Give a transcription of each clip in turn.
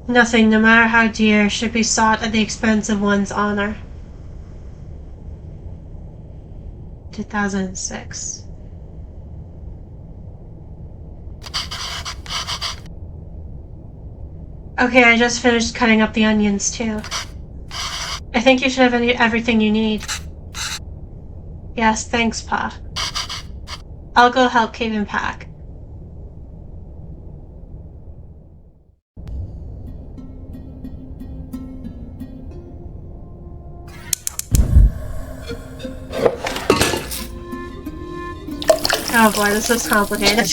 Nothing, no matter how dear, should be sought at the expense of one's honor. 2006. Okay, I just finished cutting up the onions too. I think you should have everything you need. Yes, thanks, Pa. I'll go help Kavin pack. Oh boy, this is complicated.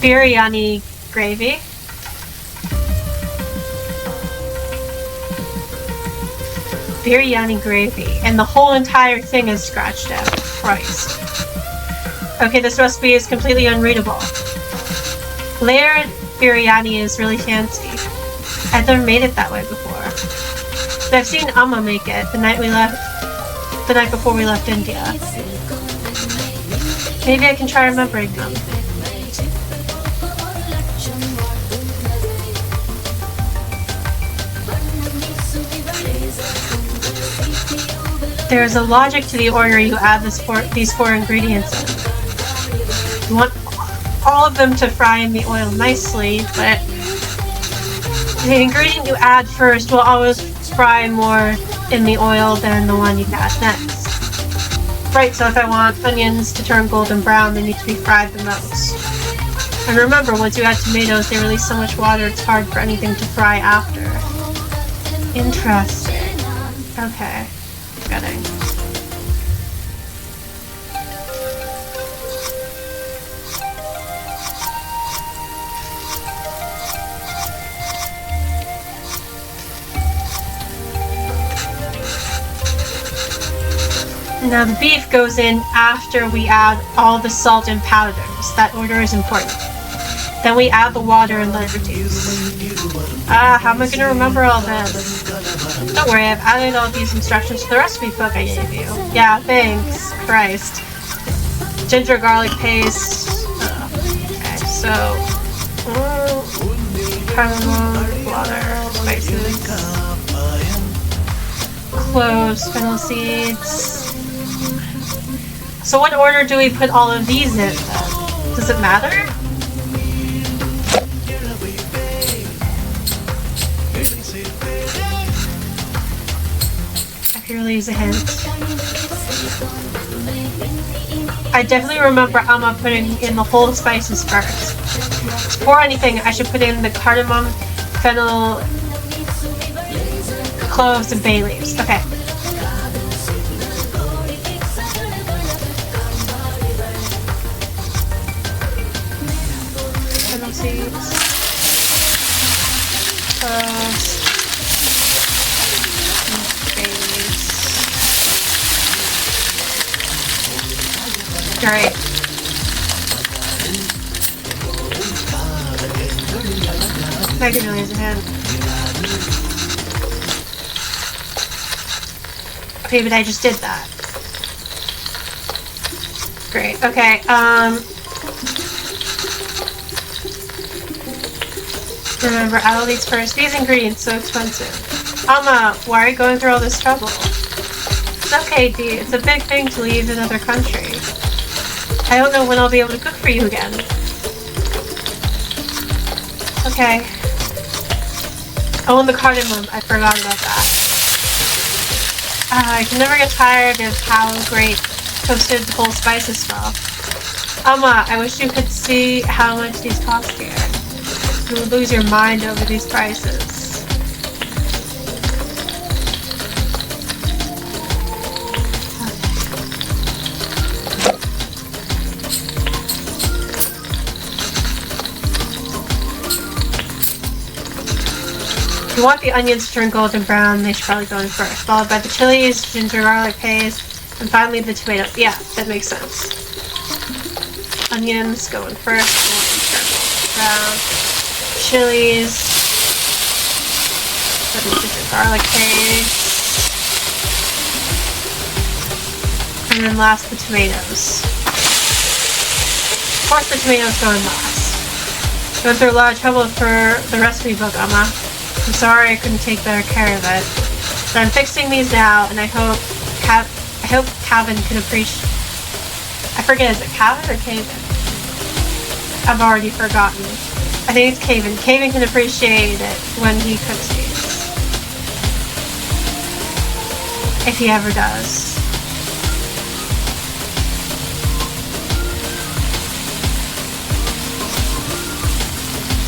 Biryani gravy. Biryani gravy. And the whole entire thing is scratched out. Christ. Okay, this recipe is completely unreadable. Layered biryani is really fancy. I've never made it that way before. But I've seen Amma make it the night before we left India. Maybe I can try remembering them. There is a logic to the order you add these four ingredients in. You want all of them to fry in the oil nicely, but the ingredient you add first will always fry more in the oil than the one you add next. Right, so if I want onions to turn golden brown, they need to be fried the most. And remember, once you add tomatoes, they release so much water it's hard for anything to fry after. Interesting. Okay. Getting. Now the beef goes in after we add all the salt and powders. That order is important. Then we add the water and let it reduce. How am I going to remember all this? Don't worry, I've added all these instructions to the recipe book I gave you. Yeah, thanks. Christ. Ginger garlic paste. Okay, so... cardamom, water, spices, cloves, fennel seeds. So what order do we put all of these in then? Does it matter? I can really use a hint. I definitely remember Amma putting in the whole spices first. Before anything, I should put in the cardamom, fennel, cloves, and bay leaves. Okay. Fennel seeds. Cloves. Great. I can really use a hand. Okay, but I just did that. Great. Okay. Remember, add all these first. These ingredients so expensive. Amma, why are you going through all this trouble? It's okay, Dee. It's a big thing to leave another country. I don't know when I'll be able to cook for you again. Okay. Oh, and the cardamom. I forgot about that. I can never get tired of how great toasted whole spices smell. Amma, I wish you could see how much these cost here. You would lose your mind over these prices. If you want the onions to turn golden brown, they should probably go in first, followed by the chilies, ginger garlic paste, and finally the tomato. Yeah, that makes sense. Onions go in first, turn golden brown. Chilies, then the ginger garlic paste, and then last the tomatoes. course the tomatoes go in last. Going through a lot of trouble for the recipe book, Amma. I'm sorry I couldn't take better care of it. But I'm fixing these now, and I hope Kavin can appreciate... I forget, is it Kavin or Kavin? I've already forgotten. I think it's Kavin. Kavin can appreciate it when he cooks these. If he ever does.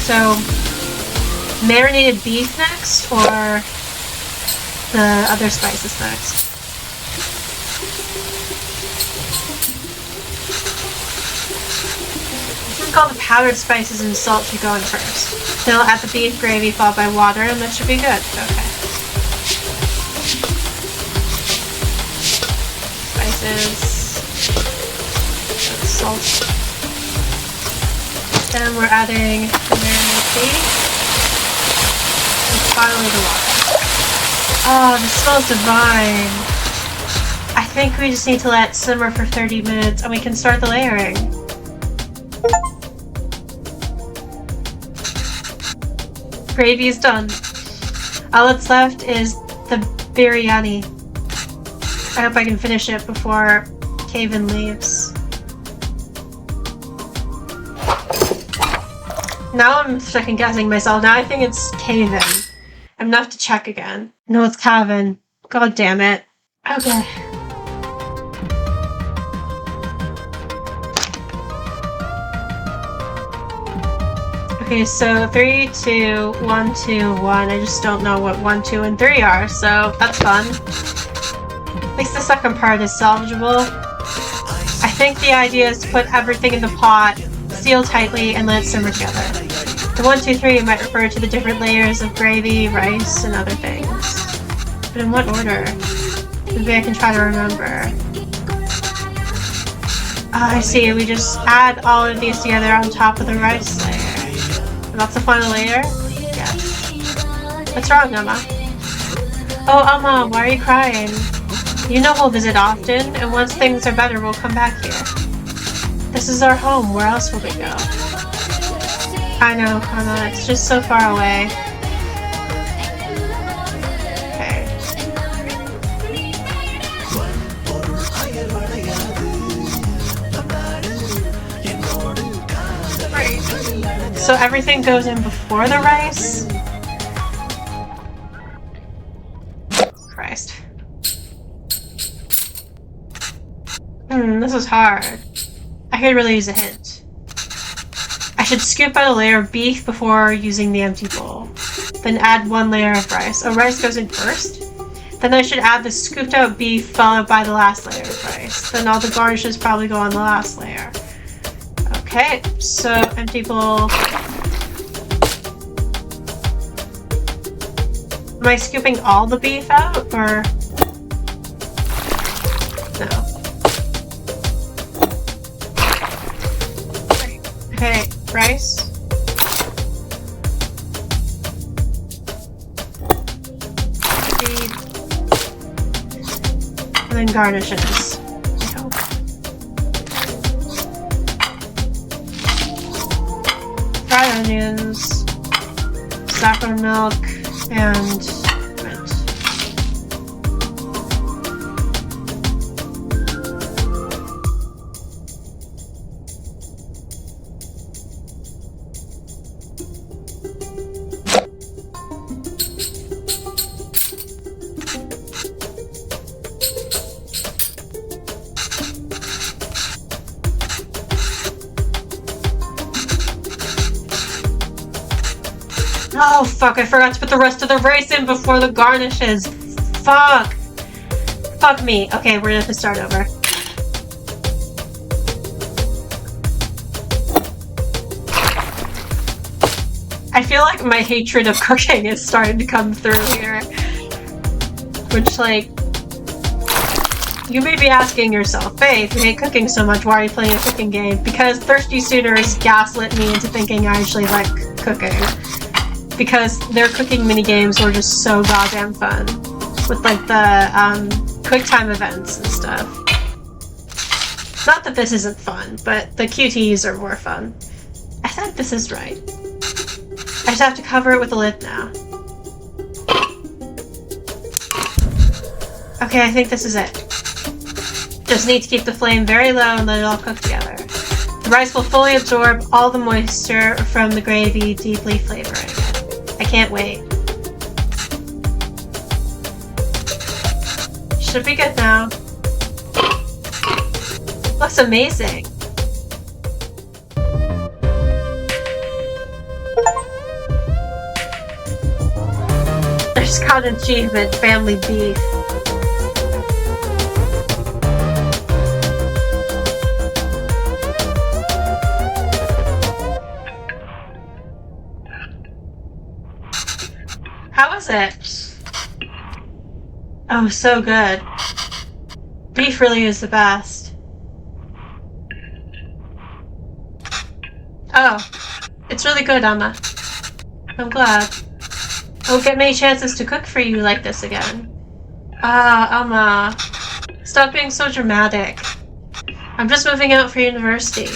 So, marinated beef next, or the other spices next? I think all the powdered spices and salt should go in first. Then I'll add the beef gravy followed by water, and that should be good. Okay. Spices. Salt. Then we're adding the marinated beef. And finally the water. Oh, this smells divine. I think we just need to let it simmer for 30 minutes and we can start the layering. Gravy is done. All that's left is the biryani. I hope I can finish it before Kavin leaves. Now I'm second guessing myself. Now I think it's Kavin. I'm gonna have to check again. No, it's Kavin. God damn it. Okay. Okay, so 3, 2, 1, 2, 1. I just don't know what 1, 2, and 3 are, so that's fun. At least the second part is salvageable. I think the idea is to put everything in the pot, seal tightly, and let it simmer together. The 1, 2, 3 might refer to the different layers of gravy, rice, and other things. But in what order? Maybe I can try to remember. I see, we just add all of these together on top of the rice layer. And that's the final layer? Yes. What's wrong, Amma? Oh, Amma, why are you crying? You know we'll visit often, and once things are better, we'll come back here. This is our home. Where else will we go? I know, Amma. It's just so far away. Okay. Right. So everything goes in before the rice? Christ. This is hard. I could really use a hint. I should scoop out a layer of beef before using the empty bowl. Then add 1 layer of rice. Oh, rice goes in first? Then I should add the scooped out beef followed by the last layer of rice. Then all the garnishes probably go on the last layer. Okay, so empty bowl. Am I scooping all the beef out, or...? No. Okay, rice. Feed. And then garnishes. Fried onions, saffron milk, and mint. Oh fuck, I forgot to put the rest of the rice in before the garnishes. Fuck. Fuck me. Okay, we're gonna have to start over. I feel like my hatred of cooking is starting to come through here. Which, like, you may be asking yourself, hey, if you hate cooking so much, why are you playing a cooking game? Because Thirsty Suitors gaslit me into thinking I actually like cooking. Because their cooking minigames were just so goddamn fun. With, like, the, quick time events and stuff. Not that this isn't fun, but the QTEs are more fun. I think this is right. I just have to cover it with the lid now. Okay, I think this is it. Just need to keep the flame very low and let it all cook together. The rice will fully absorb all the moisture from the gravy, deeply flavoring it. I can't wait. Should be good now. Looks amazing. There's cottage cheese and family beef. How is it? Oh, so good. Beef really is the best. Oh, it's really good, Amma. I'm glad. I won't get many chances to cook for you like this again. Ah, Amma. Stop being so dramatic. I'm just moving out for university.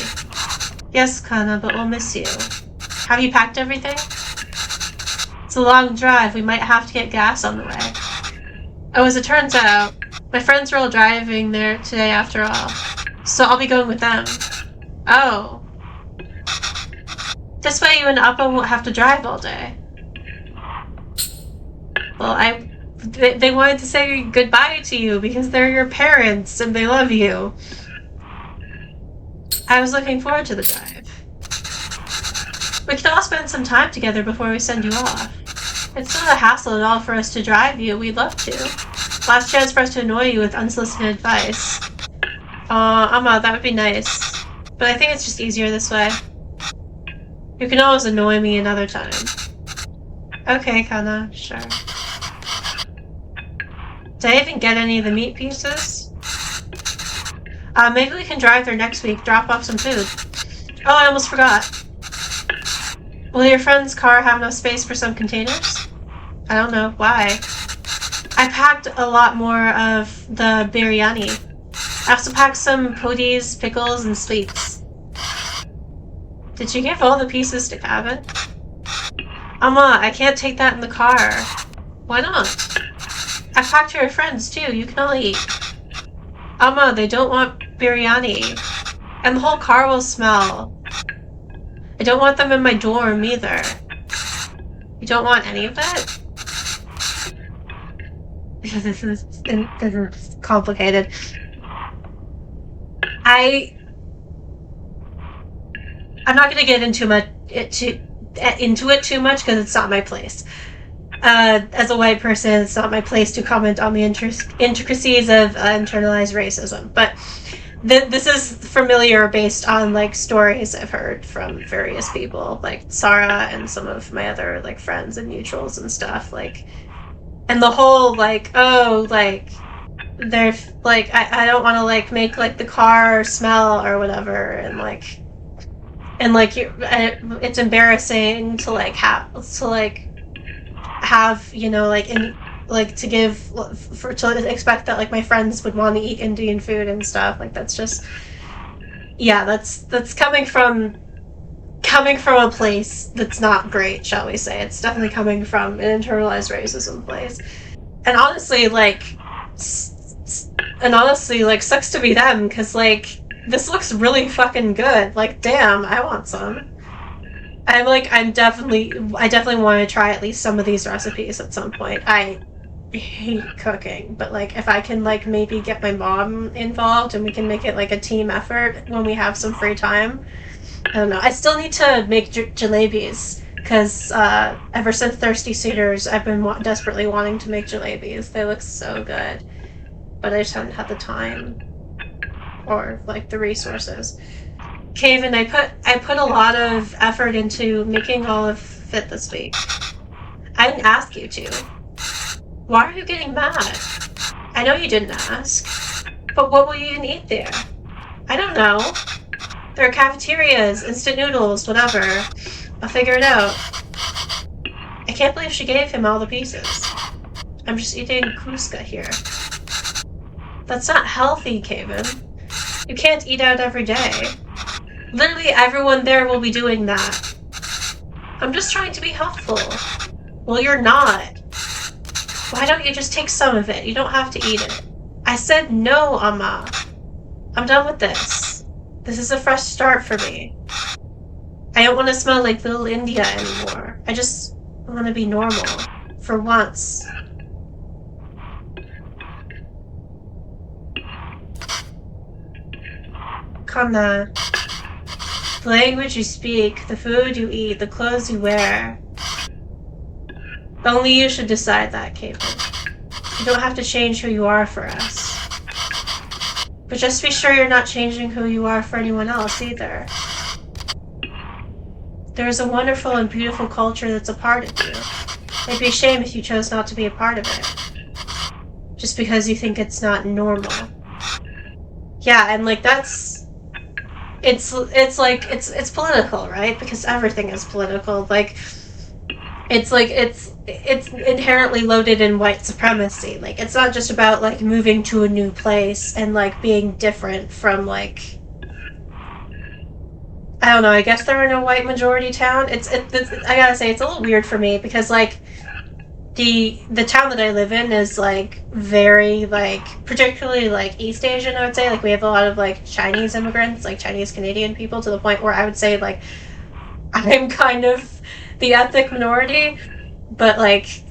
Yes, Kana, but we'll miss you. Have you packed everything? It's a long drive. We might have to get gas on the way. Oh, as it turns out, my friends are all driving there today after all. So I'll be going with them. Oh. This way you and Appa won't have to drive all day. Well, they wanted to say goodbye to you because they're your parents and they love you. I was looking forward to the drive. We could all spend some time together before we send you off. It's not a hassle at all for us to drive you. We'd love to. Last chance for us to annoy you with unsolicited advice. Amma, that would be nice. But I think it's just easier this way. You can always annoy me another time. Okay, Kana, sure. Did I even get any of the meat pieces? Maybe we can drive there next week, drop off some food. Oh, I almost forgot. Will your friend's car have enough space for some containers? I don't know. Why? I packed a lot more of the biryani. I also packed some pudis, pickles, and sweets. Did you give all the pieces to Kavin? Amma, I can't take that in the car. Why not? I packed your friends too. You can all eat. Amma, they don't want biryani. And the whole car will smell. I don't want them in my dorm either. You don't want any of it? This is complicated. I'm not going to get into it too much because it's not my place. As a white person, it's not my place to comment on the intricacies of internalized racism. But this is familiar based on like stories I've heard from various people, like Sarah and some of my other like friends and mutuals and stuff. Like, and the whole like, oh, like they're like I don't want to like make like the car smell or whatever, and like it's embarrassing to like have you know like to give to expect that like my friends would want to eat Indian food and stuff. Like that's just, yeah, that's coming from a place that's not great, shall we say. It's definitely coming from an internalized racism place. And honestly like sucks to be them, because like this looks really fucking good. Like damn, I want some. I definitely want to try at least some of these recipes at some point. I hate cooking, but like if I can like maybe get my mom involved and we can make it like a team effort when we have some free time. I don't know. I still need to make jalebis because ever since Thirsty Suitors, I've been desperately wanting to make jalebis. They look so good, but I just haven't had the time or like the resources. Kavin, I put a lot of effort into making all of it this week. I didn't ask you to. Why are you getting mad? I know you didn't ask, but what will you even eat there? I don't know. There are cafeterias, instant noodles, whatever. I'll figure it out. I can't believe she gave him all the pieces. I'm just eating Kuzka here. That's not healthy, Kavin. You can't eat out every day. Literally everyone there will be doing that. I'm just trying to be helpful. Well, you're not. Why don't you just take some of it? You don't have to eat it. I said no, Amma. I'm done with this. This is a fresh start for me. I don't want to smell like little India anymore. I just want to be normal. For once. Kanna. The language you speak, the food you eat, the clothes you wear. Only you should decide that, Kavin. You don't have to change who you are for us. But just be sure you're not changing who you are for anyone else either. There is a wonderful and beautiful culture that's a part of you. It'd be a shame if you chose not to be a part of it. Just because you think it's not normal. Yeah, and like that's... It's political, right? Because everything is political. Like, it's inherently loaded in white supremacy. Like, it's not just about like moving to a new place and like being different from like, I don't know, I guess they're in a white majority town. It's I gotta say, it's a little weird for me because like the town that I live in is like very like, particularly like East Asian, I would say. Like, we have a lot of like Chinese immigrants, like Chinese Canadian people, to the point where I would say like I'm kind of the ethnic minority, but like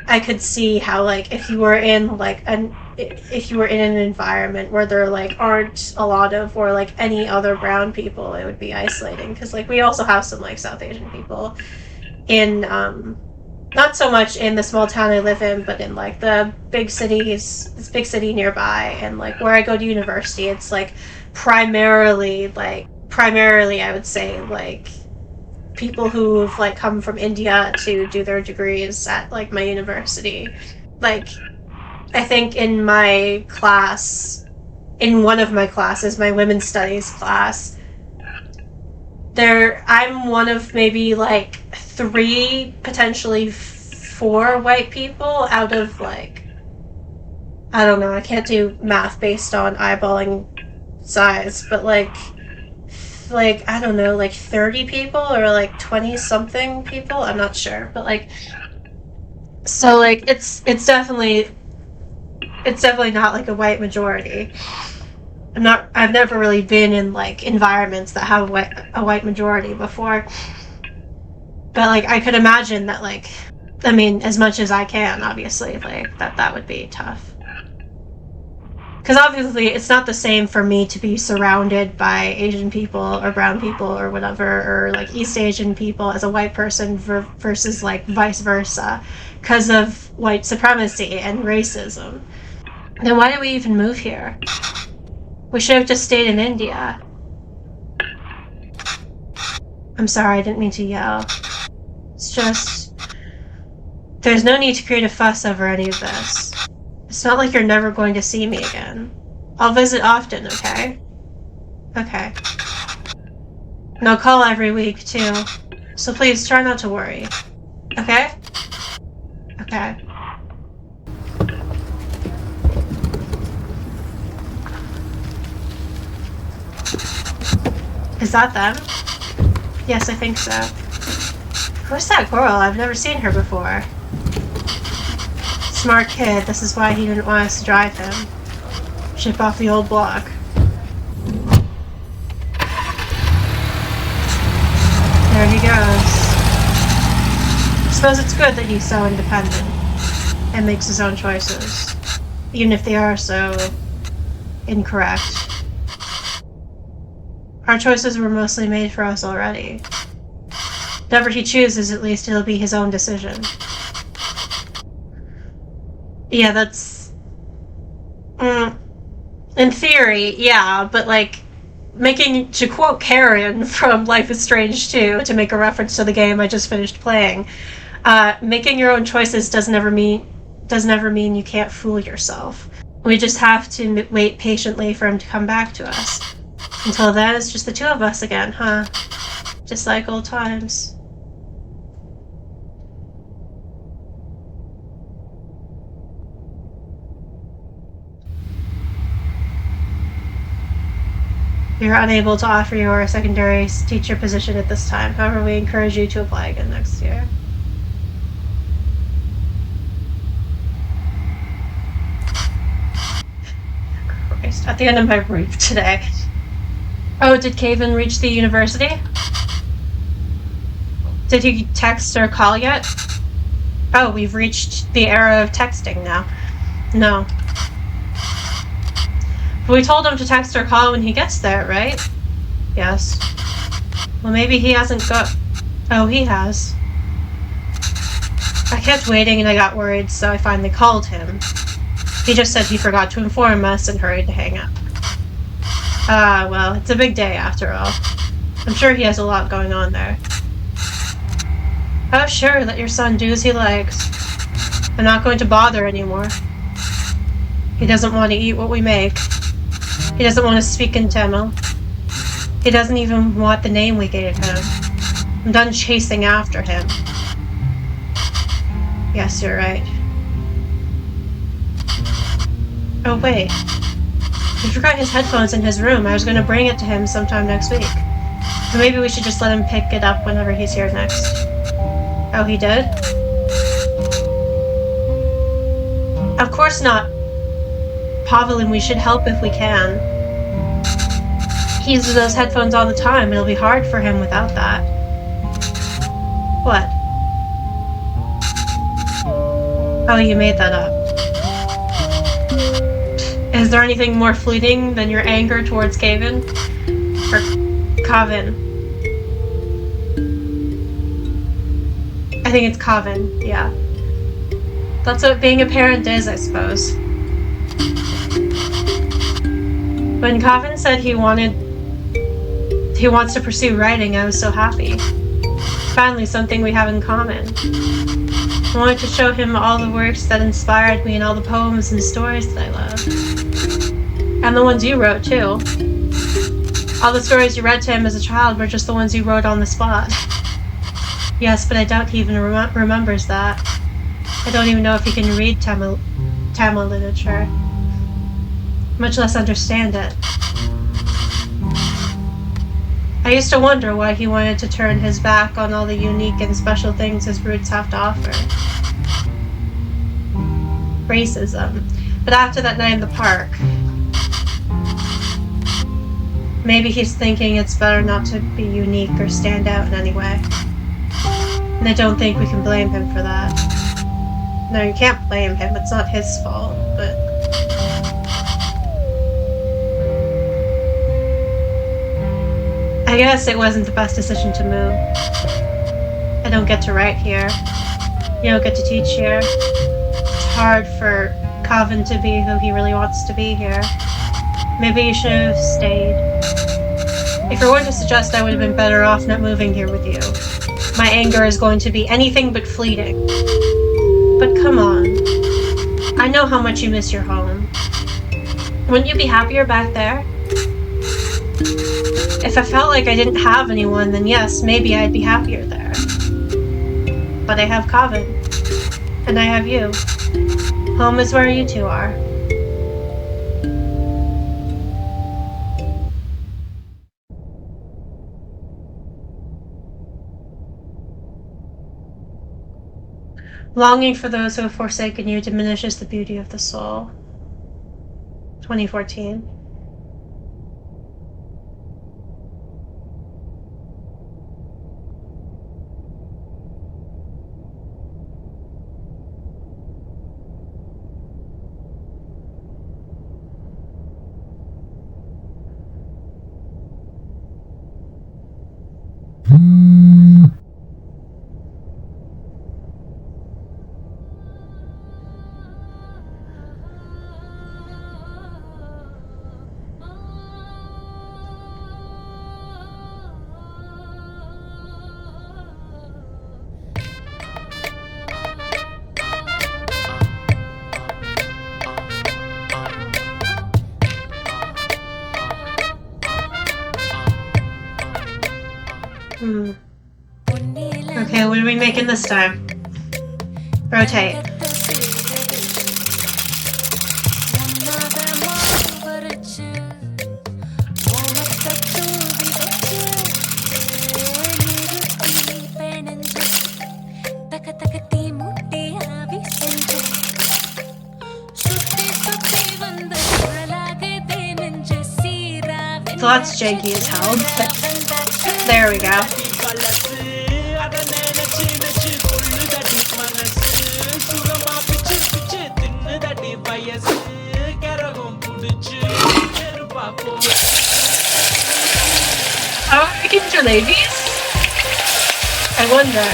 I could see how like if you were in an environment where there like aren't a lot of, or like any other brown people, it would be isolating. Because like we also have some like South Asian people in not so much in the small town I live in, but in like the big cities, this big city nearby, and like where I go to university, it's like primarily I would say like people who've like come from India to do their degrees at like my university. Like, I think in my class, in one of my classes, my women's studies class, I'm one of maybe like 3, potentially 4 white people out of like, I don't know, I can't do math based on eyeballing size, but like I don't know, like 30 people or like 20 something people, I'm not sure, but like, so like it's definitely not like a white majority. I've never really been in like environments that have a white majority before, but like I could imagine that, like, I mean, as much as I can, obviously, like that would be tough. Because obviously it's not the same for me to be surrounded by Asian people or brown people or whatever, or like East Asian people as a white person versus like vice versa, because of white supremacy and racism. Then why did we even move here? We should have just stayed in India. I'm sorry, I didn't mean to yell. It's just, there's no need to create a fuss over any of this. It's not like you're never going to see me again. I'll visit often, okay? Okay. And I'll call every week, too. So please, try not to worry. Okay? Okay. Is that them? Yes, I think so. Who's that girl? I've never seen her before. Smart kid, this is why he didn't want us to drive him. Ship off the old block. There he goes. I suppose it's good that he's so independent and makes his own choices, even if they are so incorrect. Our choices were mostly made for us already. Whatever he chooses, at least it'll be his own decision. Yeah, that's... in theory, yeah, but like, to quote Karen from Life is Strange 2, to make a reference to the game I just finished playing, making your own choices does never mean you can't fool yourself. We just have to wait patiently for him to come back to us. Until then, it's just the two of us again, huh? Just like old times. We are unable to offer you a secondary teacher position at this time. However, we encourage you to apply again next year. Christ, at the end of my brief today. Oh, did Kavin reach the university? Did he text or call yet? Oh, we've reached the era of texting now. No. We told him to text or call when he gets there, right? Yes. Well, maybe he hasn't got... Oh, he has. I kept waiting and I got worried, so I finally called him. He just said he forgot to inform us and hurried to hang up. Ah, well, it's a big day after all. I'm sure he has a lot going on there. Oh, sure, let your son do as he likes. I'm not going to bother anymore. He doesn't want to eat what we make. He doesn't want to speak in Tamil. He doesn't even want the name we gave him. I'm done chasing after him. Yes, you're right. Oh, wait. He forgot his headphones in his room. I was going to bring it to him sometime next week. But maybe we should just let him pick it up whenever he's here next. Oh, he did? Of course not. Pavel, we should help if we can. He uses those headphones all the time. It'll be hard for him without that. What? Oh, you made that up. Is there anything more fleeting than your anger towards Kavin? Or Kavin? I think it's Kavin, yeah. That's what being a parent is, I suppose. When Kavin said he wants to pursue writing, I was so happy. Finally, something we have in common. I wanted to show him all the works that inspired me and all the poems and stories that I love. And the ones you wrote, too. All the stories you read to him as a child were just the ones you wrote on the spot. Yes, but I doubt he even remembers that. I don't even know if he can read Tamil literature, much less understand it. I used to wonder why he wanted to turn his back on all the unique and special things his roots have to offer. Racism. But after that night in the park, maybe he's thinking it's better not to be unique or stand out in any way. And I don't think we can blame him for that. No, you can't blame him, it's not his fault, but... I guess it wasn't the best decision to move. I don't get to write here. You don't get to teach here. It's hard for Kavin to be who he really wants to be here. Maybe you should have stayed. If you're going to suggest I would have been better off not moving here with you, my anger is going to be anything but fleeting. But come on. I know how much you miss your home. Wouldn't you be happier back there? If I felt like I didn't have anyone, then yes, maybe I'd be happier there. But I have Kavin. And I have you. Home is where you two are. Longing for those who have forsaken you diminishes the beauty of the soul. 2014. Okay, what are we making this time? Rotate. So that's janky as hell. But there we go. How are we keeping your ladies? I wonder.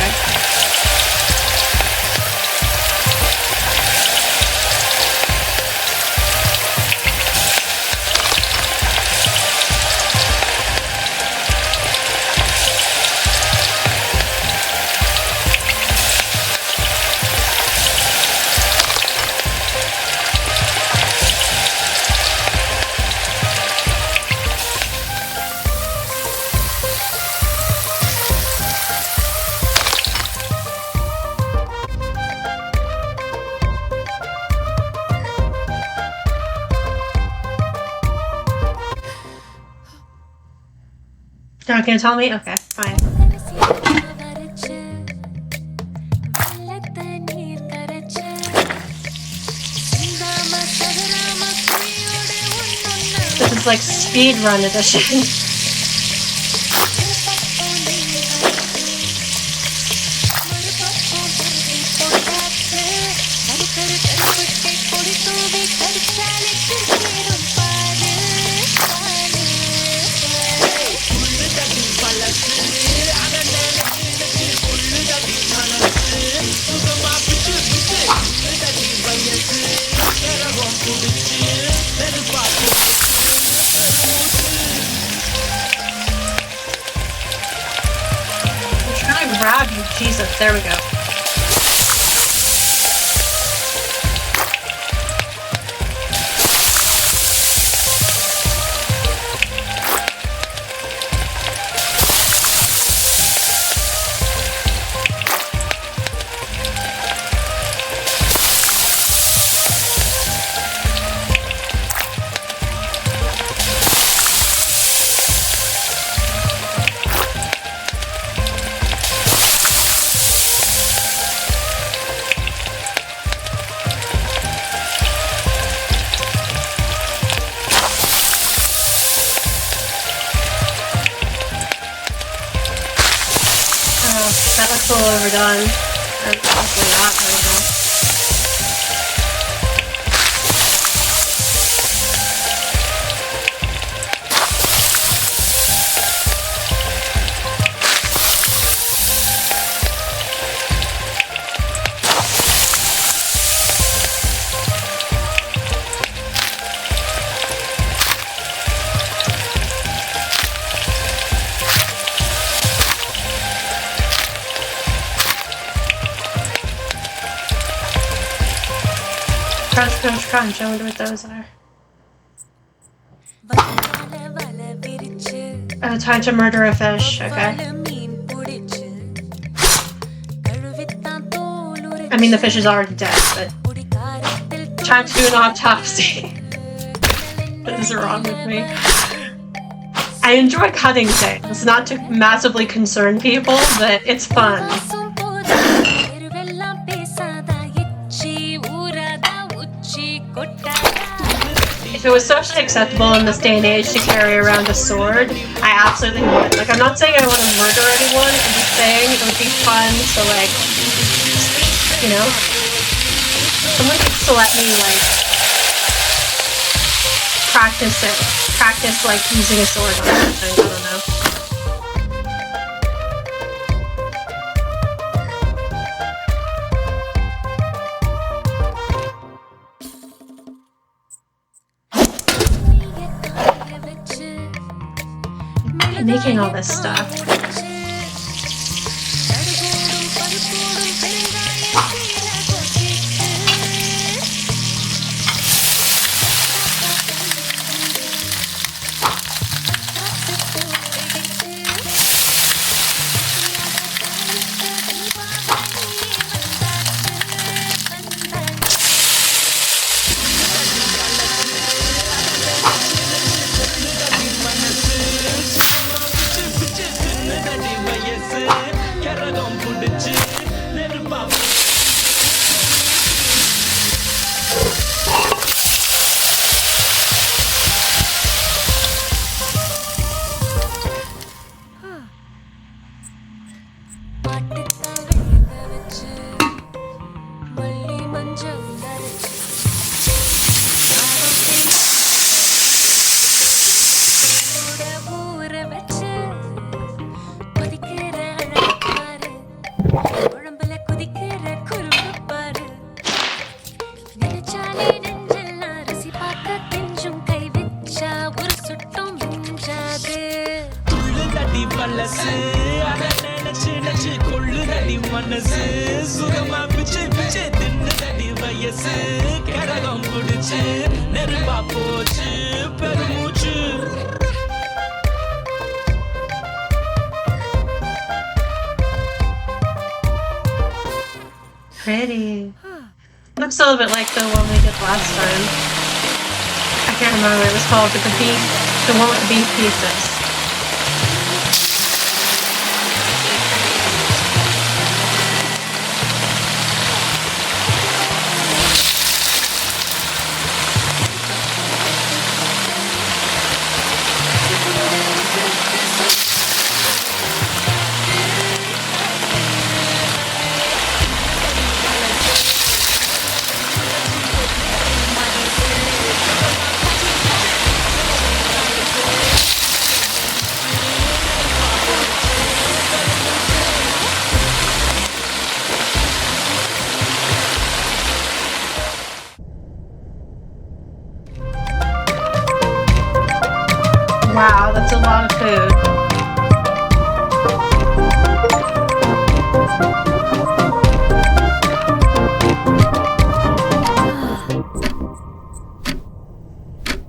You're not gonna tell me? Okay, fine. This is like speed run edition. Grab you, Jesus, there we go. That looks a little overdone. Or possibly not, I don't know. Crunch, I wonder what those are. Oh, time to murder a fish, okay. I mean, the fish is already dead, but time to do an autopsy. What is wrong with me? I enjoy cutting things, not to massively concern people, but it's fun. If it was socially acceptable in this day and age to carry around a sword, I absolutely would. Like, I'm not saying I want to murder anyone, I'm just saying it would be fun to, like, you know? Someone needs to let me, like, practice, like, using a sword on something, I don't know. Making all this stuff. மனசு அத நினைச்சு நினைச்சு கொள்ளுதடி மனசு சுகமா பிச்சு பிச்சு தின்னுதடி வயசு கடகம் பிடிச்சு நெருப்பா போச்சு பெருமூச்சு Pretty. Looks a little bit like the one we did last time. I can't remember what it was called, but the one with the beef pieces. Wow, that's a lot of food.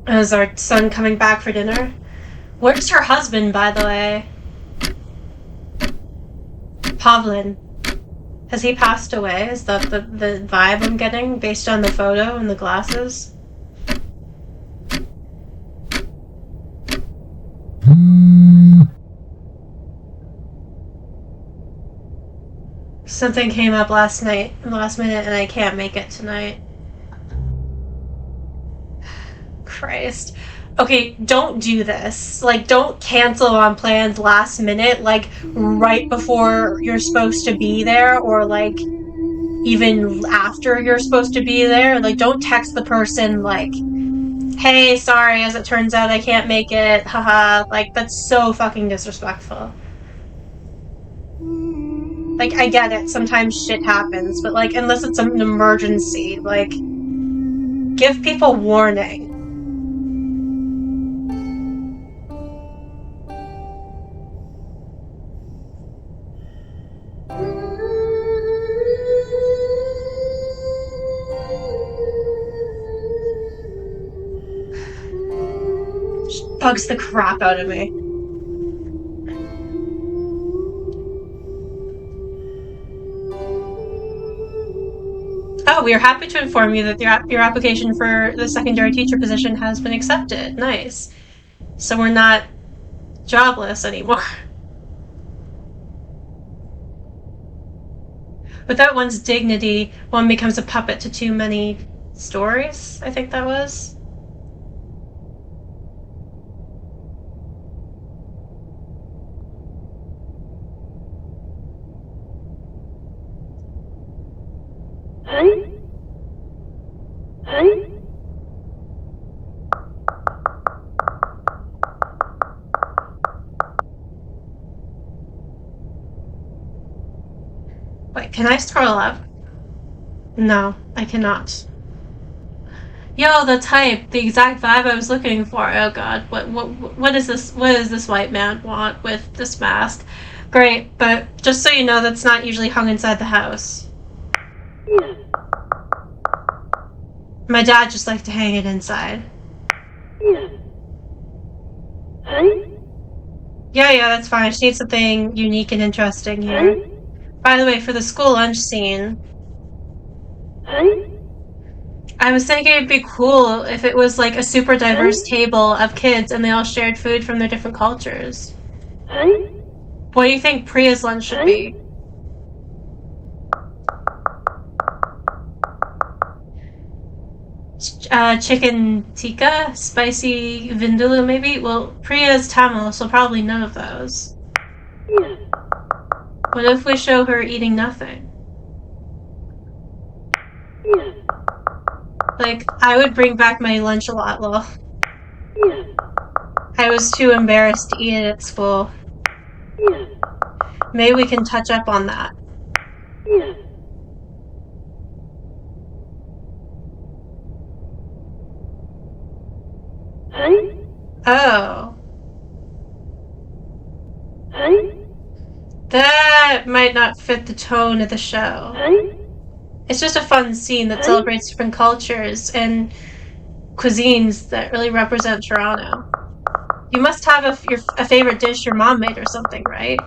Is our son coming back for dinner? Where's her husband, by the way? Pavlin. Has he passed away? Is that the vibe I'm getting based on the photo and the glasses? Something came up last minute, and I can't make it tonight. Christ. Okay, don't do this. Like, don't cancel on plans last minute, like, right before you're supposed to be there, or, like, even after you're supposed to be there. Like, don't text the person, like, hey, sorry, as it turns out I can't make it, haha. Like, that's so fucking disrespectful. Like, I get it, sometimes shit happens, but, like, unless it's an emergency, like, give people warning. Bugs the crap out of me. Oh, we are happy to inform you that your application for the secondary teacher position has been accepted. Nice. So we're not jobless anymore. Without one's dignity, one becomes a puppet to too many stories, I think that was. Wait, can I scroll up? No, I cannot. Yo, the type, the exact vibe I was looking for. Oh god, what is this? What does this white man want with this mask? Great, but just so you know, that's not usually hung inside the house. My dad just liked to hang it inside. Yeah, that's fine. I just need something unique and interesting here. By the way, for the school lunch scene, I was thinking it'd be cool if it was like a super diverse table of kids and they all shared food from their different cultures. What do you think Priya's lunch should be? Chicken tikka? Spicy vindaloo, maybe? Well, Priya's Tamil, so probably none of those. What if we show her eating nothing? Like, I would bring back my lunch a lot, lol. I was too embarrassed to eat it at school. Maybe we can touch up on that. Oh. That might not fit the tone of the show. It's just a fun scene that celebrates different cultures and cuisines that really represent Toronto. You must have a favorite dish your mom made or something, right?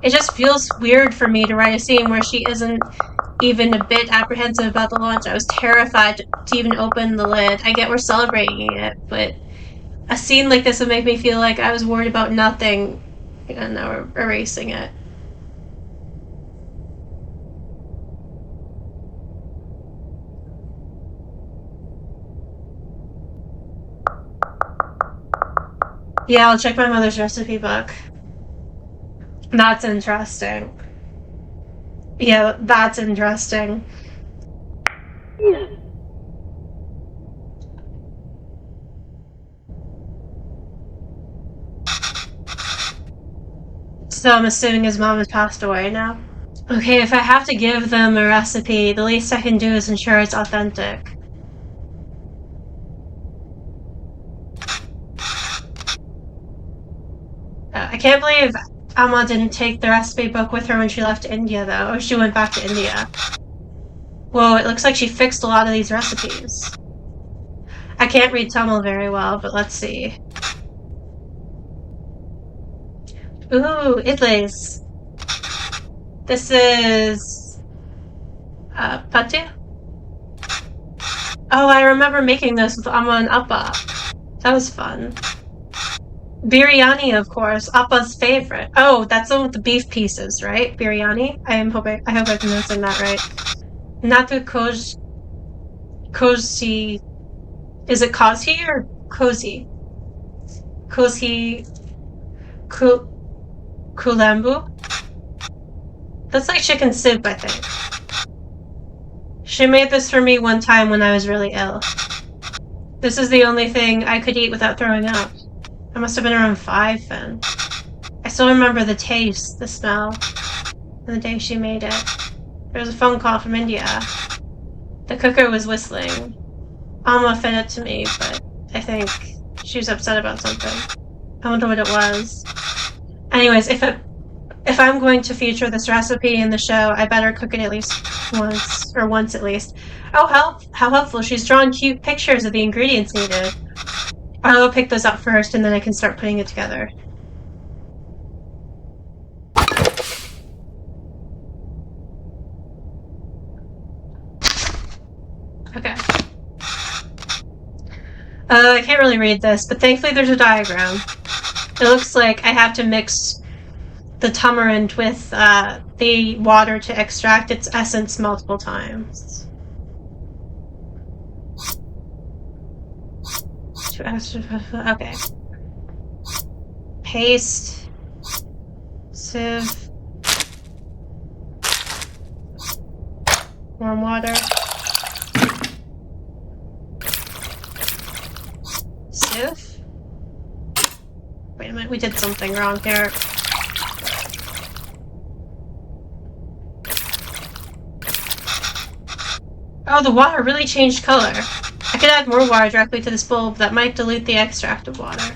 It just feels weird for me to write a scene where she isn't even a bit apprehensive about the launch. I was terrified to even open the lid. I get we're celebrating it, but a scene like this would make me feel like I was worried about nothing, and now we're erasing it. Yeah, I'll check my mother's recipe book. That's interesting. Yeah, that's interesting. So I'm assuming his mom has passed away now? Okay, if I have to give them a recipe, the least I can do is ensure it's authentic. I can't believe Amma didn't take the recipe book with her when she left India, though. Or she went back to India. Whoa, it looks like she fixed a lot of these recipes. I can't read Tamil very well, but let's see. Ooh, idlis. This is... patu? Oh, I remember making this with Amma and Appa. That was fun. Biryani, of course, Appa's favorite. Oh, that's the one with the beef pieces, right? Biryani? I hope I'm pronouncing that right. Natu Kozi. Is it Kozi or Kozi? Kozi Kulambu? That's like chicken soup, I think. She made this for me one time when I was really ill. This is the only thing I could eat without throwing up. I must have been around 5 then. I still remember the taste, the smell, and the day she made it. There was a phone call from India. The cooker was whistling. Amma fed it to me, but I think she was upset about something. I wonder what it was. Anyways, if I'm going to feature this recipe in the show, I better cook it at least once at least. Oh, how helpful. She's drawn cute pictures of the ingredients needed. I'll pick those up first, and then I can start putting it together. Okay. I can't really read this, but thankfully there's a diagram. It looks like I have to mix the tamarind with the water to extract its essence multiple times. Okay. Paste. Sieve. Warm water. Sieve? Wait a minute, we did something wrong here. Oh, the water really changed color. I could add more water directly to this bowl, but that might dilute the extract of water.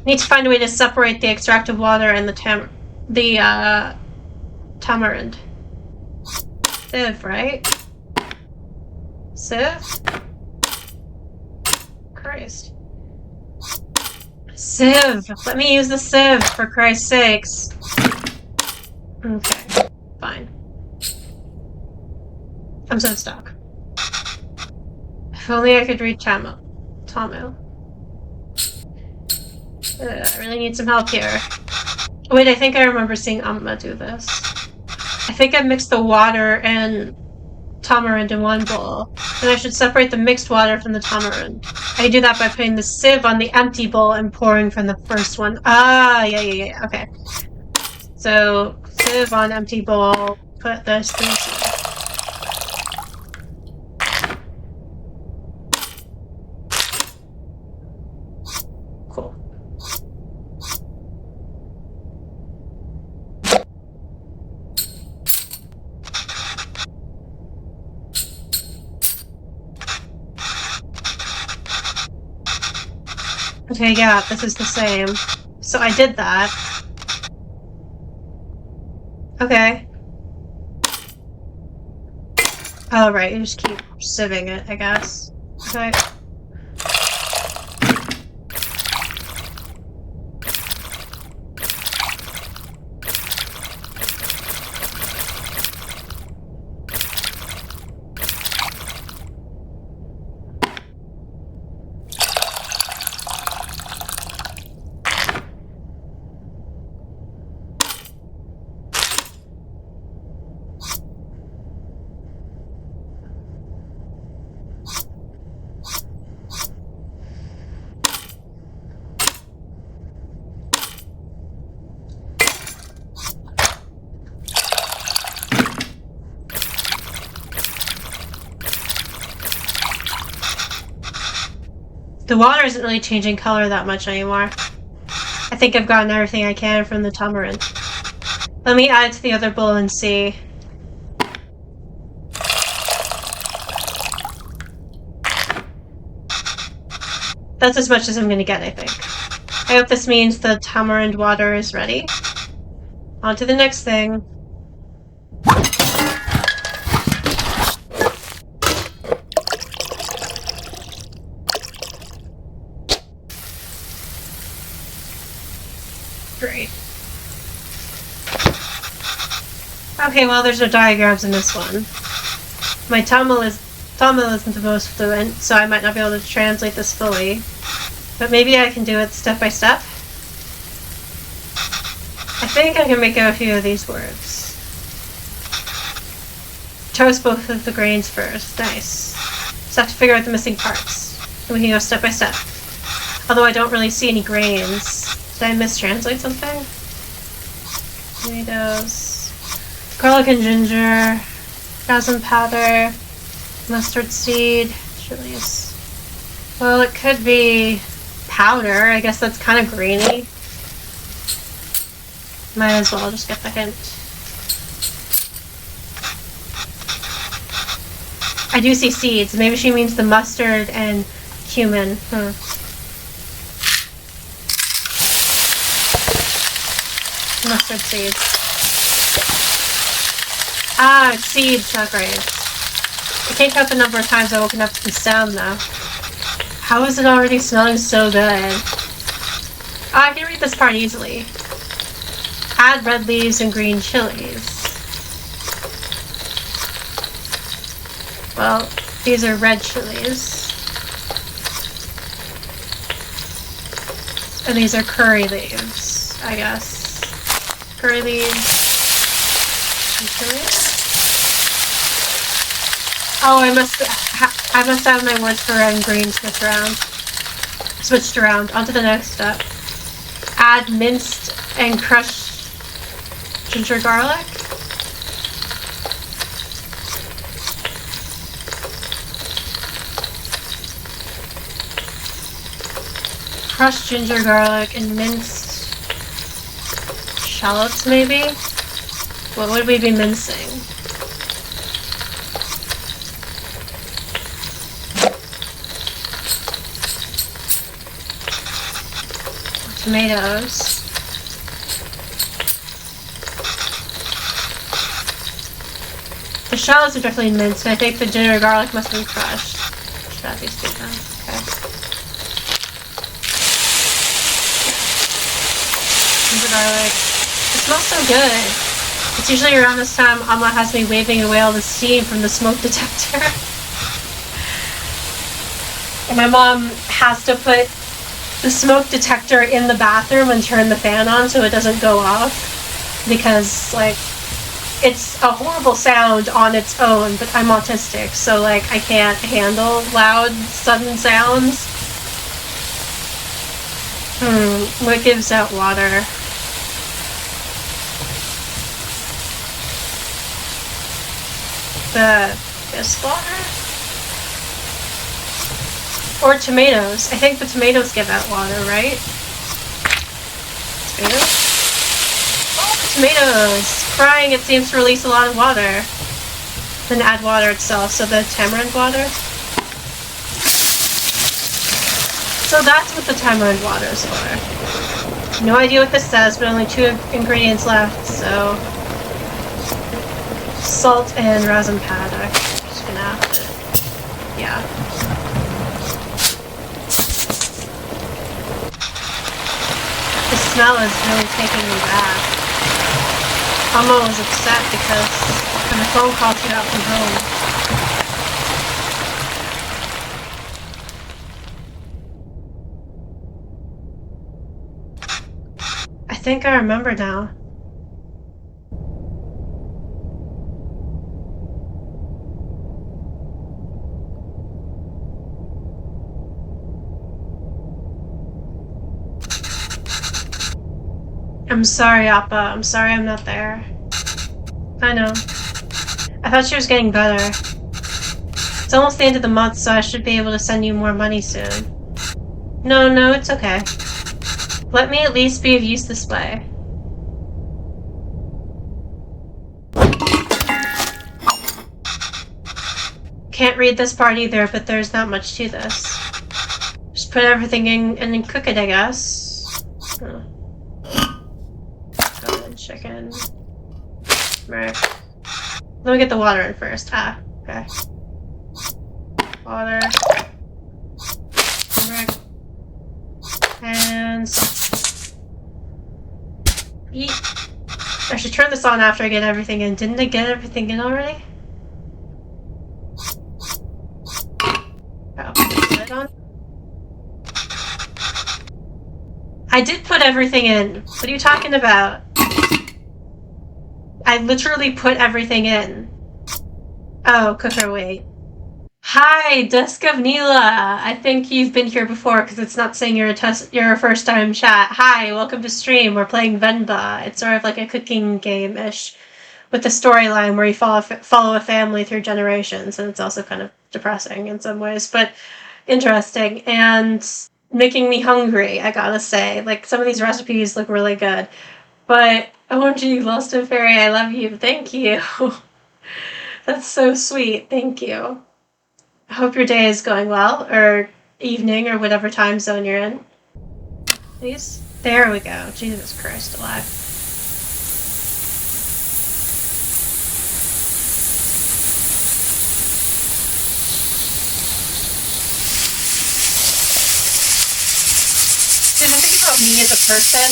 Need to find a way to separate the extract of water and the tamarind. Sieve, right? Sieve? Christ. Sieve! Let me use the sieve, for Christ's sakes. Okay, fine. I'm so stuck. If only I could read Tamil. I really need some help here. Wait, I think I remember seeing Amma do this. I think I mixed the water and tamarind in one bowl. Then I should separate the mixed water from the tamarind. I do that by putting the sieve on the empty bowl and pouring from the first one. Ah, yeah, okay. So, sieve on empty bowl, put this through sieve. Cool. Okay, yeah, this is the same. So I did that. Okay. Oh, right, you just keep sieving it, I guess. Okay. The water isn't really changing color that much anymore. I think I've gotten everything I can from the tamarind. Let me add it to the other bowl and see. That's as much as I'm gonna get, I think. I hope this means the tamarind water is ready. On to the next thing. Great. Okay, well, there's no diagrams in this one. My Tamil isn't the most fluent, so I might not be able to translate this fully. But maybe I can do it step by step. I think I can make out a few of these words. Toast both of the grains first. Nice. Just have to figure out the missing parts. And we can go step by step. Although I don't really see any grains. Did I mistranslate something? Tomatoes. Garlic and ginger. Jasmine powder. Mustard seed. Chilies. Well, it could be powder. I guess that's kind of grainy. Might as well just get the hint. I do see seeds. Maybe she means the mustard and cumin. Mustard seeds. Ah, it's seeds, not grains. I can't count the number of times I've woken up to the sound now. How is it already smelling so good? Oh, I can read this part easily. Add red leaves and green chilies. Well, these are red chilies. And these are curry leaves, I guess. Curry leaves and chilies. Oh, I must have my words for red and green switched around. On to the next step. Add minced and crushed ginger garlic. Crushed ginger garlic and minced shallots, maybe? What would we be mincing? Tomatoes. The shallots are definitely minced, and I think the ginger garlic must have been crushed. Should add these two then. Okay. Ginger garlic. It smells so good. It's usually around this time Amma has me waving away all the steam from the smoke detector. And my mom has to put the smoke detector in the bathroom and turn the fan on so it doesn't go off. Because, like, it's a horrible sound on its own, but I'm autistic, so, like, I can't handle loud, sudden sounds. What gives out water? This water? Or tomatoes. I think the tomatoes give out water, right? Tomatoes? Oh, tomatoes! Frying it seems to release a lot of water. Then add water itself, so the tamarind water. So that's what the tamarind water is for. No idea what this says, but only 2 ingredients left, so Salt and resin powder. Just gonna have to, yeah. The smell is really taking me back. Amma was upset because when the phone call she got from home. I think I remember now. I'm sorry, Appa. I'm sorry I'm not there. I know. I thought she was getting better. It's almost the end of the month, so I should be able to send you more money soon. No, it's okay. Let me at least be of use this way. Can't read this part either, but there's not much to this. Just put everything in and then cook it, I guess. Huh. Chicken. Right. Let me get the water in first. Ah, okay. Water. Turmeric. And salt. Eat. I should turn this on after I get everything in. Didn't I get everything in already? Oh, put it on. I did put everything in. What are you talking about? I literally put everything in. Oh, cooker, wait. Hi, Dusk of Neela. I think you've been here before because it's not saying you're a first-time chat. Hi, welcome to stream. We're playing Venba. It's sort of like a cooking game-ish with the storyline where you follow a family through generations, and it's also kind of depressing in some ways, but interesting and making me hungry, I gotta say. Like, some of these recipes look really good. But, OMG, Lost and Fairy, I love you. Thank you. That's so sweet. Thank you. I hope your day is going well, or evening, or whatever time zone you're in. Please? There we go. Jesus Christ alive. Dude, the thing about me as a person,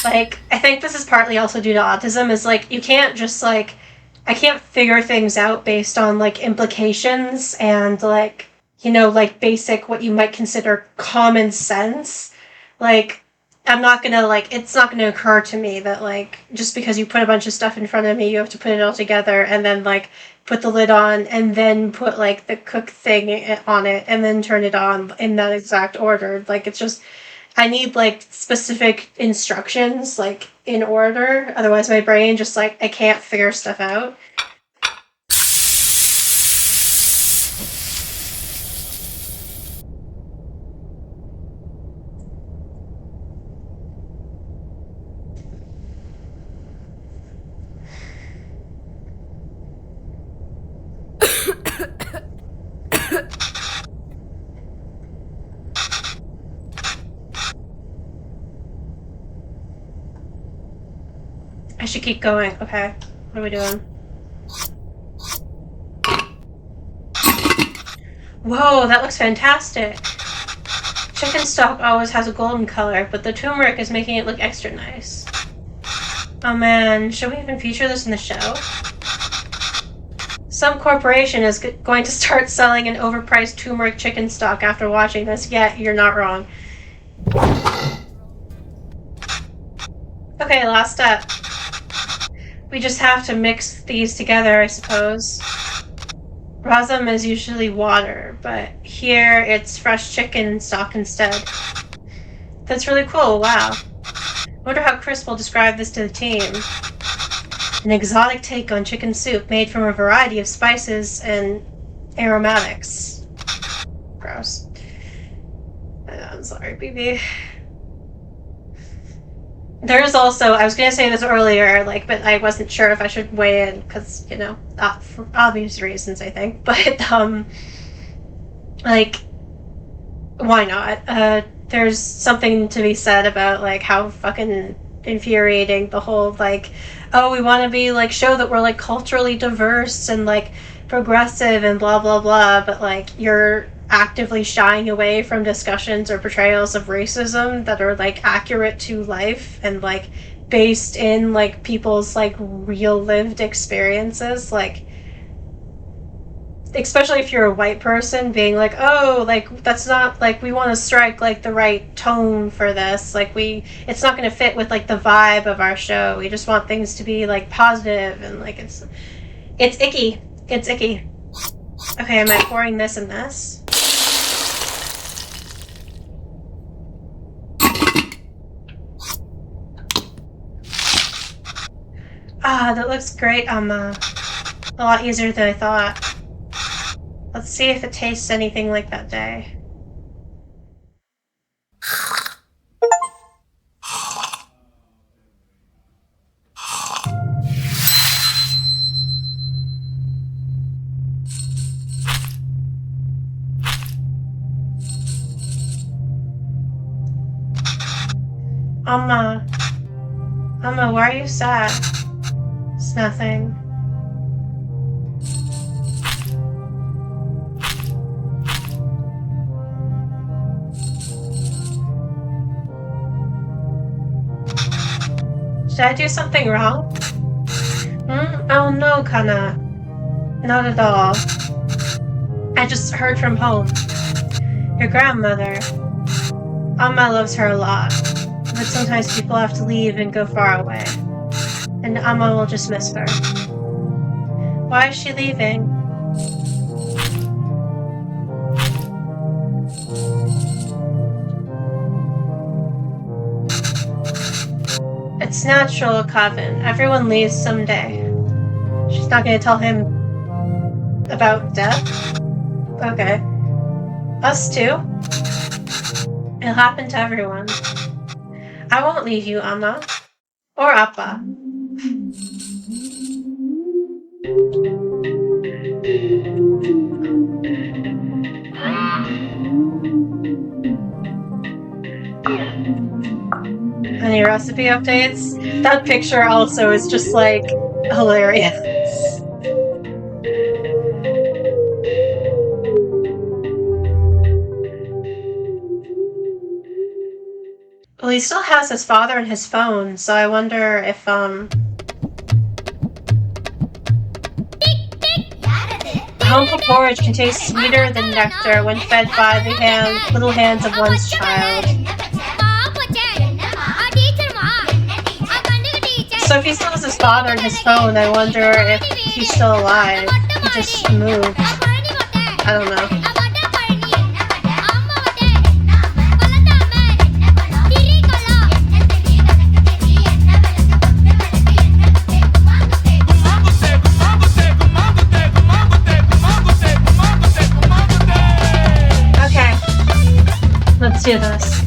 like, I think this is partly also due to autism, is, like, you can't just, like, I can't figure things out based on, like, implications and, like, you know, like, basic, what you might consider common sense. Like, I'm not gonna, like, it's not gonna occur to me that, like, just because you put a bunch of stuff in front of me, you have to put it all together and then, like, put the lid on and then put, like, the cook thing on it and then turn it on in that exact order. Like, it's just, I need, like, specific instructions, like, in order. Otherwise my brain just, like, I can't figure stuff out. I should keep going. Okay. What are we doing? Whoa, that looks fantastic. Chicken stock always has a golden color, but the turmeric is making it look extra nice. Oh man, should we even feature this in the show? Some corporation is going to start selling an overpriced turmeric chicken stock after watching this. Yeah, you're not wrong. Okay, last step. We just have to mix these together, I suppose. Rasam is usually water, but here it's fresh chicken stock instead. That's really cool, wow. I wonder how Chris will describe this to the team. An exotic take on chicken soup made from a variety of spices and aromatics. Gross. I'm sorry, BB. There's also, I was going to say this earlier, like, but I wasn't sure if I should weigh in, because, you know, for obvious reasons, I think, but, like, why not? There's something to be said about, like, how fucking infuriating. The whole like, oh, we want to be like show that we're like culturally diverse and like progressive and blah blah blah, but like you're actively shying away from discussions or portrayals of racism that are like accurate to life and like based in like people's like real lived experiences. Like, especially if you're a white person, being like, oh, like that's not like we want to strike like the right tone for this, like it's not going to fit with like the vibe of our show. We just want things to be like positive and like it's icky. It's icky. Okay, am I pouring this and this? Ah, that looks great, Amma. A lot easier than I thought. Let's see if it tastes anything like that day. Amma, why are you sad? It's nothing. Did I do something wrong? Oh no, Kana. Not at all. I just heard from home. Your grandmother. Amma loves her a lot, but sometimes people have to leave and go far away. And Amma will just miss her. Why is she leaving? It's natural, Kavin. Everyone leaves someday. She's not going to tell him about death? Okay. Us too? It'll happen to everyone. I won't leave you, Amma. Or Appa. Any recipe updates? That picture also is just like hilarious. Well, he still has his father and his phone, so I wonder if the home-cooked porridge can taste sweeter than nectar when fed by the little hands of one's child. So if he still has his father and his phone, I wonder if he's still alive. He just moved. I don't know. Okay. Let's do this.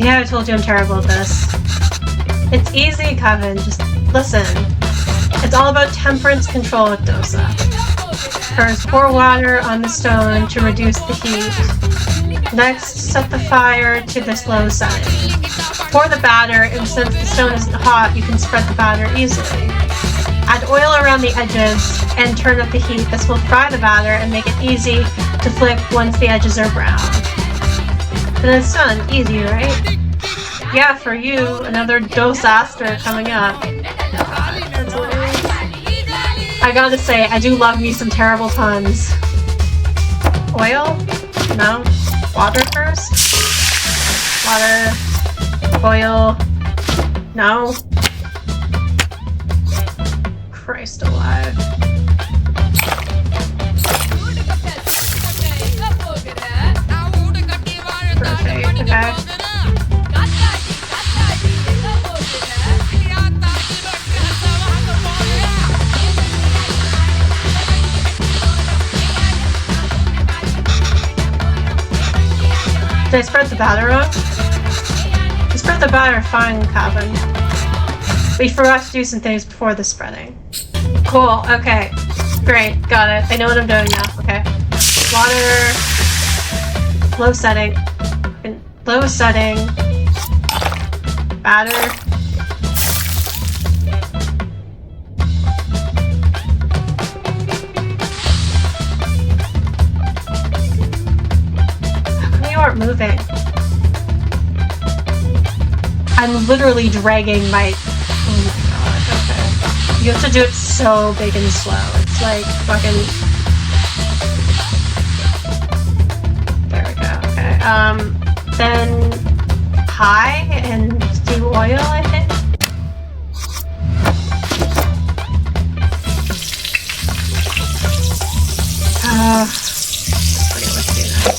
Yeah, I told you I'm terrible at this. It's easy, Kevin. Just listen. It's all about temperance control with dosa. First, pour water on the stone to reduce the heat. Next, set the fire to the slow setting. Pour the batter, and since the stone isn't hot, you can spread the batter easily. Add oil around the edges and turn up the heat. This will fry the batter and make it easy to flip once the edges are brown. And it's done. Easy, right? Yeah, for you, another dosaster coming up. That's hilarious. I gotta say, I do love me some terrible puns. Oil? No. Water first? Water. Oil. No. Christ alive. Perfect, okay. Did I spread the batter on? You spread the batter fine, Kavin. We forgot to do some things before the spreading. Cool, okay. Great, got it. I know what I'm doing now, okay. Water, low setting. Low setting. Batter. How come you aren't moving? I'm literally dragging my... Oh my god, okay. You have to do it so big and slow. It's like fucking... There we go, okay. Then high and do oil, I think? Okay, let's do that.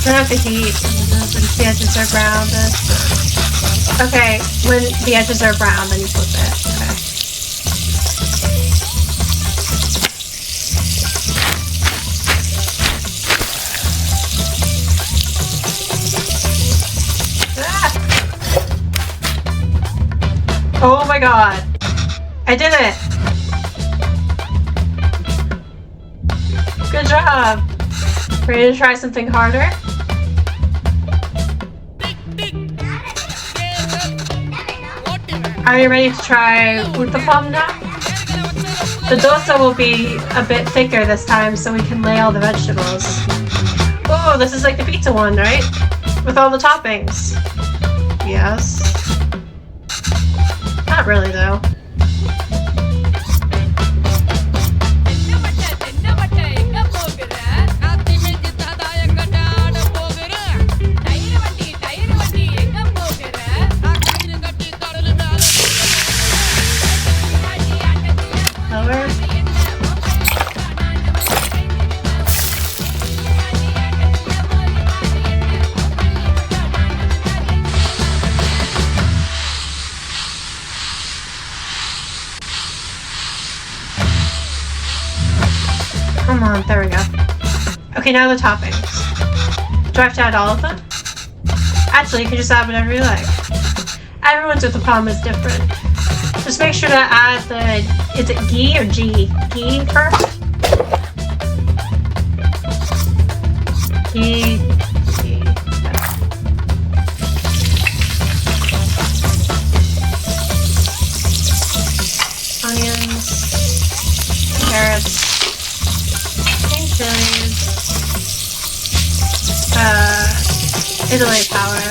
Turn off the heat when the edges are brown. Okay, when the edges are brown, then you flip it. Okay. Ah! Oh my god! I did it! Good job! Ready to try something harder? Are you ready to try uttapam now? The dosa will be a bit thicker this time so we can lay all the vegetables. Oh, this is like the pizza one, right? With all the toppings. Yes. Not really though. Come on, there we go. Okay, now the toppings. Do I have to add all of them? Actually, you can just add whatever you like. Everyone's uttapam is different. Just make sure to add the... Is it ghee or ghee? Ghee first? Ghee. Ghee. Onions. Carrots. Chilies, Italy powder,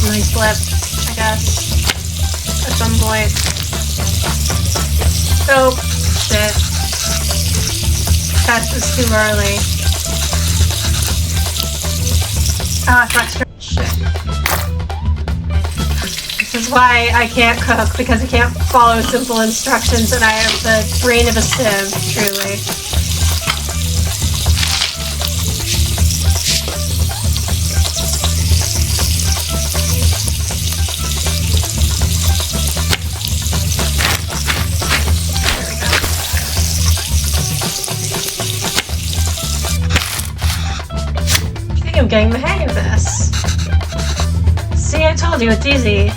nice flip, I guess, at some point. Oh, shit. That was too early. Ah, it's extra. Shit. This is why I can't cook, because I can't follow simple instructions and I have the brain of a sieve, truly. I think I'm getting the hang of this. See, I told you, it's easy.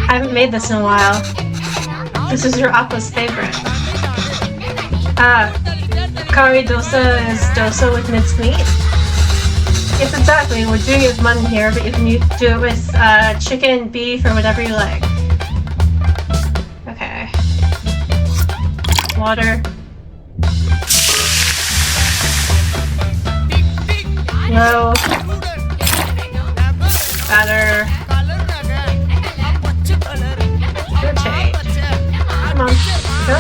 I haven't made this in a while. This is your Appa's favorite. Curry dosa is dosa with minced meat. Yes, exactly. We're doing it with mutton here, but you can do it with chicken, beef, or whatever you like. Okay. Water. Low. Batter. Rotate. Come on. Go.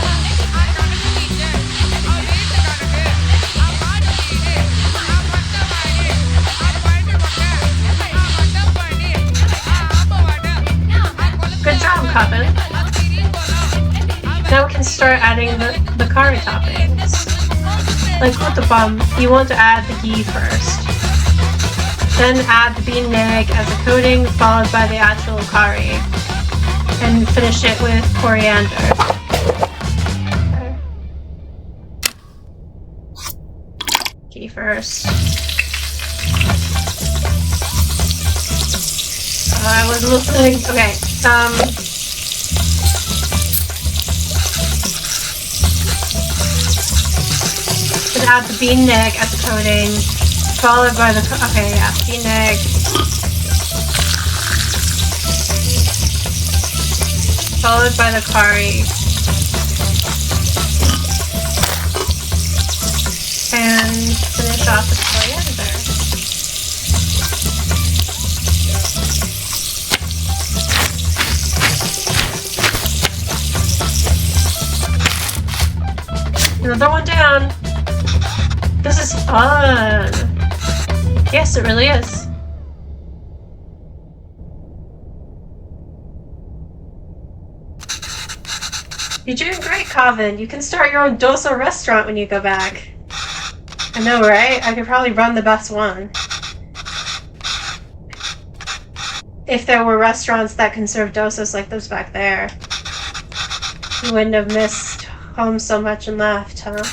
Good job, Kavin. Now we can start adding the curry toppings. Like uttapam, you want to add the ghee first. Then add the bean egg as a coating, followed by the actual curry. And finish it with coriander. Okay. key first. I was listening. Okay. Gonna add the bean egg as a coating, followed by the bean egg, followed by the curry, and finish off with coriander. Another one down. This is fun. Yes, it really is. You're doing great, Kavin. You can start your own dosa restaurant when you go back. I know, right? I could probably run the best one. If there were restaurants that can serve dosas like those back there. You wouldn't have missed home so much and left, huh?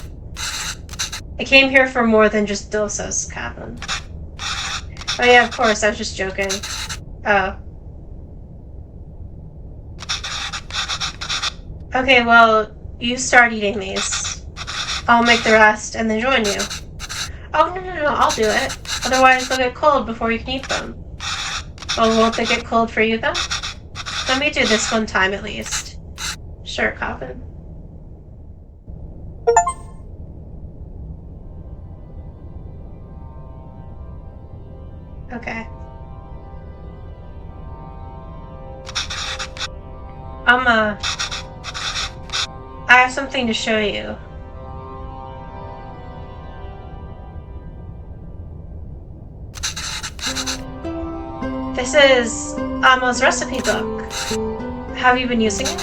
I came here for more than just dosas, Kavin. Oh yeah, of course, I was just joking. Oh. Okay, well, you start eating these. I'll make the rest and then join you. Oh, no, I'll do it. Otherwise, they'll get cold before you can eat them. Well, won't they get cold for you, then? Let me do this one time, at least. Sure, Kavin. Okay. Amma, I have something to show you. This is Amma's recipe book. Have you been using it?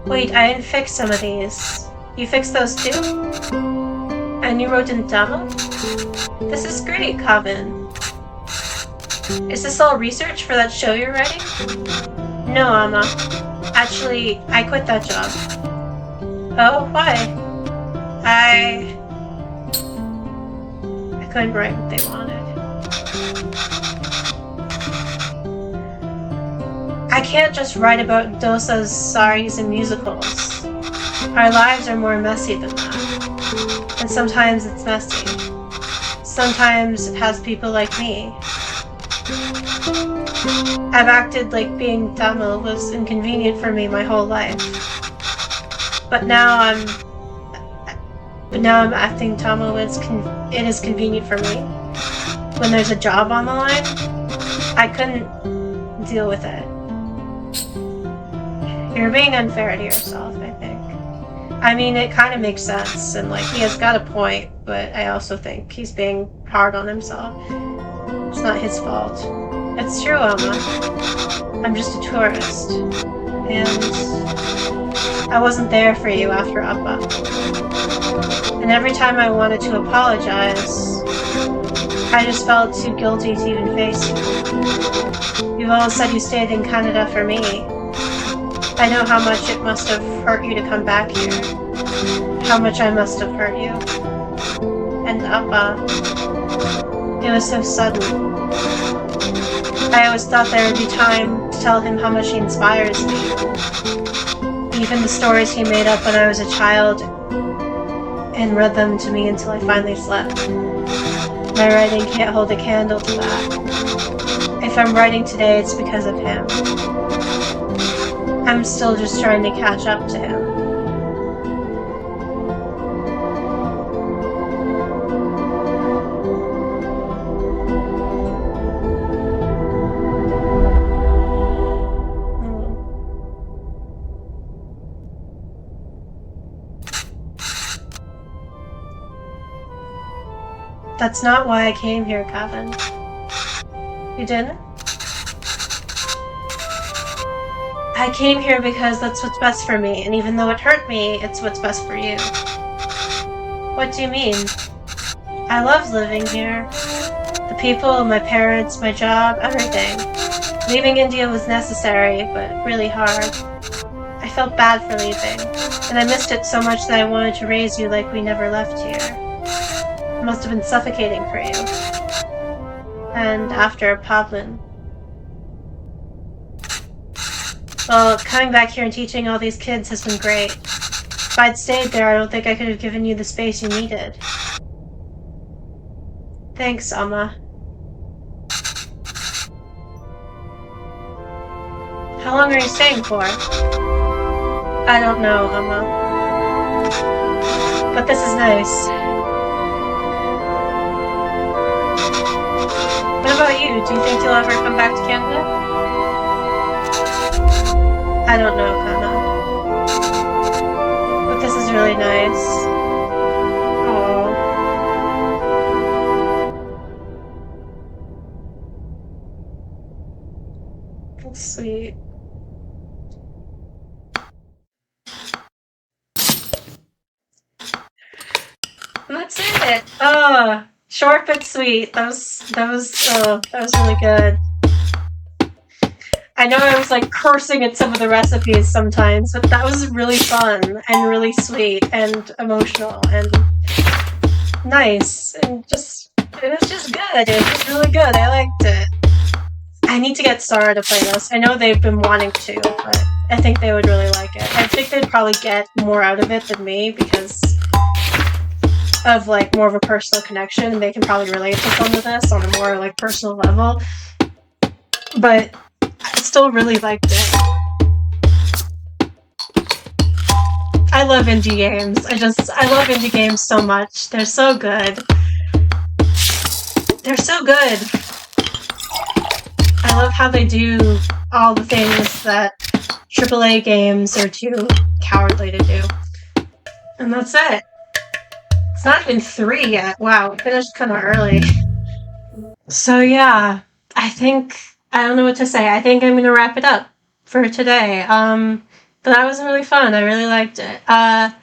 Wait, I didn't fix some of these. You fixed those too? And you wrote in Dhamma? This is great, Kavin. Is this all research for that show you're writing? No, Amma. Actually, I quit that job. Oh, why? I couldn't write what they wanted. I can't just write about dosas, saris, and musicals. Our lives are more messy than that. And sometimes it's messy. Sometimes it has people like me. I've acted like being Tamil was inconvenient for me my whole life. But now I'm acting Tamil when it is convenient for me. When there's a job on the line, I couldn't deal with it. You're being unfair to yourself, I think. I mean, it kind of makes sense, and like, he has got a point, but I also think he's being hard on himself. It's not his fault. It's true, Amma. I'm just a tourist. And I wasn't there for you after Appa. And every time I wanted to apologize, I just felt too guilty to even face you. You've always said you stayed in Canada for me. I know how much it must have hurt you to come back here. How much I must have hurt you. And Appa, it was so sudden. I always thought there would be time to tell him how much he inspires me. Even the stories he made up when I was a child and read them to me until I finally slept. My writing can't hold a candle to that. If I'm writing today, it's because of him. I'm still just trying to catch up to him. That's not why I came here, Kavin. You didn't? I came here because that's what's best for me, and even though it hurt me, it's what's best for you. What do you mean? I love living here. The people, my parents, my job, everything. Leaving India was necessary, but really hard. I felt bad for leaving, and I missed it so much that I wanted to raise you like we never left here. It must have been suffocating for you. And after Pavlin. Well, coming back here and teaching all these kids has been great. If I'd stayed there, I don't think I could have given you the space you needed. Thanks, Amma. How long are you staying for? I don't know, Amma. But this is nice. What about you? Do you think you'll ever come back to Canada? I don't know, Kana. But this is really nice. Oh. That's sweet. And that's it. Oh, short but sweet. That was really good. I know I was like cursing at some of the recipes sometimes, but that was really fun and really sweet and emotional and nice and it was just good. It was just really good. I liked it. I need to get Sarah to play this. I know they've been wanting to, but I think they would really like it. I think they'd probably get more out of it than me because of like more of a personal connection, and they can probably relate to some of this on a more like personal level. But I still really liked it. I love indie games. I love indie games so much. They're so good. They're so good. I love how they do all the things that AAA games are too cowardly to do. And that's it. It's not even 3 yet. Wow, it finished kind of early. So yeah, I don't know what to say. I think I'm going to wrap it up for today. But that was really fun. I really liked it. I'm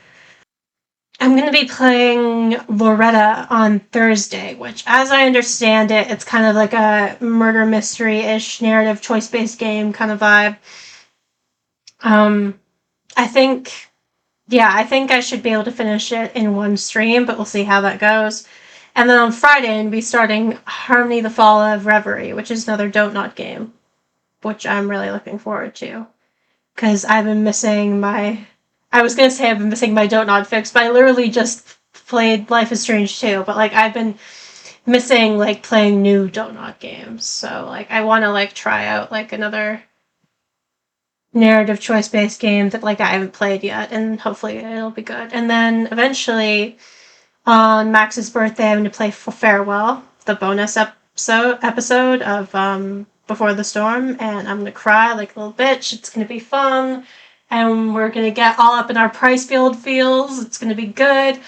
going to be playing Loretta on Thursday, which, as I understand it, it's kind of like a murder mystery-ish narrative choice-based game kind of vibe. I think I should be able to finish it in one stream, but we'll see how that goes. And then on Friday, I'm going to be starting Harmony the Fall of Reverie, which is another Don't Not game, which I'm really looking forward to. Because I've been missing my Don't Not fix, but I literally just played Life is Strange 2, but like I've been missing like playing new Don't Not games. So like I want to like try out like another narrative choice-based game that like I haven't played yet, and hopefully it'll be good. And then eventually on Max's birthday, I'm going to play Farewell, the bonus episode of Before the Storm, and I'm going to cry like a little bitch. It's going to be fun, and we're going to get all up in our price field feels. It's going to be good.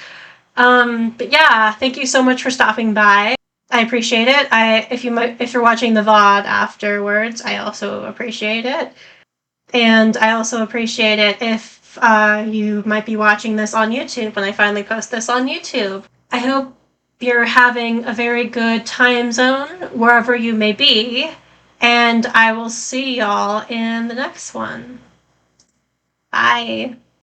But yeah, thank you so much for stopping by. I appreciate it. If you're watching the VOD afterwards, I also appreciate it. And I also appreciate it if you might be watching this on YouTube when I finally post this on YouTube. I hope you're having a very good time zone wherever you may be, and I will see y'all in the next one. Bye.